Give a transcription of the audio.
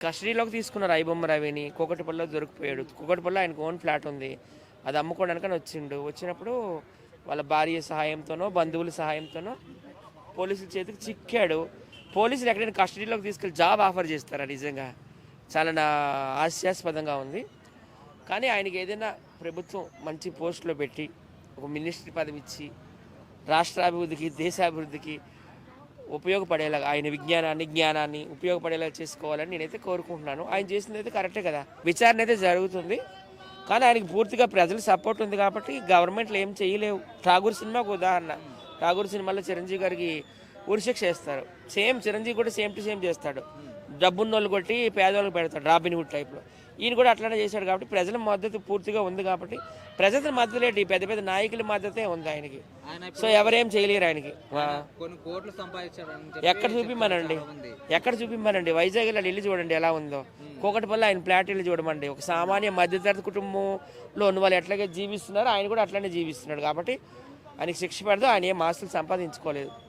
కస్టడీలోకి తీసుకున్నారు ఐబొమ్మ రవిని. కూకట్పల్లిలో దొరికిపోయాడు. కూకట్పల్లిలో ఆయనకు ఓన్ ఫ్లాట్ ఉంది. అది అమ్ముకోవడానికని వచ్చినప్పుడు వాళ్ళ భార్య సహాయంతోనో బంధువుల సహాయంతోనో పోలీసుల చేతికి చిక్కాడు. పోలీసులు ఎక్కడైనా కస్టడీలోకి తీసుకెళ్ళి జాబ్ ఆఫర్ చేస్తారా? నిజంగా చాలా హాస్యాస్పదంగా ఉంది. కానీ ఆయనకి ఏదైనా ప్రభుత్వం మంచి పోస్టులో పెట్టి ఒక మినిస్ట్రీ పదవి ఇచ్చి రాష్ట్రాభివృద్ధికి దేశాభివృద్ధికి ఉపయోగపడేలాగా ఆయన జ్ఞానాన్ని ఉపయోగపడేలా చేసుకోవాలని నేనైతే కోరుకుంటున్నాను. ఆయన చేసింది అయితే కరెక్టే కదా. విచారణ అయితే జరుగుతుంది. కానీ ఆయనకి పూర్తిగా ప్రజల సపోర్ట్ ఉంది కాబట్టి గవర్నమెంట్లు ఏం చేయలేవు. ఠాగూర్ సినిమాకు ఉదాహరణ. ఠాగూర్ సినిమాలో చిరంజీవి గారికి ఉరిశిక్ష వేస్తారు. సేమ్ చిరంజీవి కూడా సేమ్ టు సేమ్ చేస్తాడు. డబ్బున్నోళ్ళు కొట్టి పేదవాళ్ళకి పెడతాడు రాబిన్ హుడ్ టైప్లో. ఈయన కూడా అట్లానే చేశాడు కాబట్టి ప్రజల మద్దతు పూర్తిగా ఉంది కాబట్టి ప్రజల మద్దతు లేటి పెద్ద పెద్ద నాయకుల మద్దతే ఉంది ఆయనకి. సో ఎవరేం చేయలేరు ఆయనకి. కొన్ని కోట్లు సంపాదించారు. ఎక్కడ చూపిమ్మనండి వైజాగ్లో ఇల్లు చూడండి ఎలా ఉందో. కూకట్పల్లి ఆయన ఫ్లాట్ ఇల్లు చూడమండి. ఒక సామాన్య మధ్యతరగతి కుటుంబంలో ఉన్న వాళ్ళు ఎట్లాగే జీవిస్తున్నారో ఆయన కూడా అట్లానే జీవిస్తున్నాడు కాబట్టి ఆయనకి శిక్ష పడదు. ఆయన ఏం ఆస్తులు సంపాదించుకోలేదు.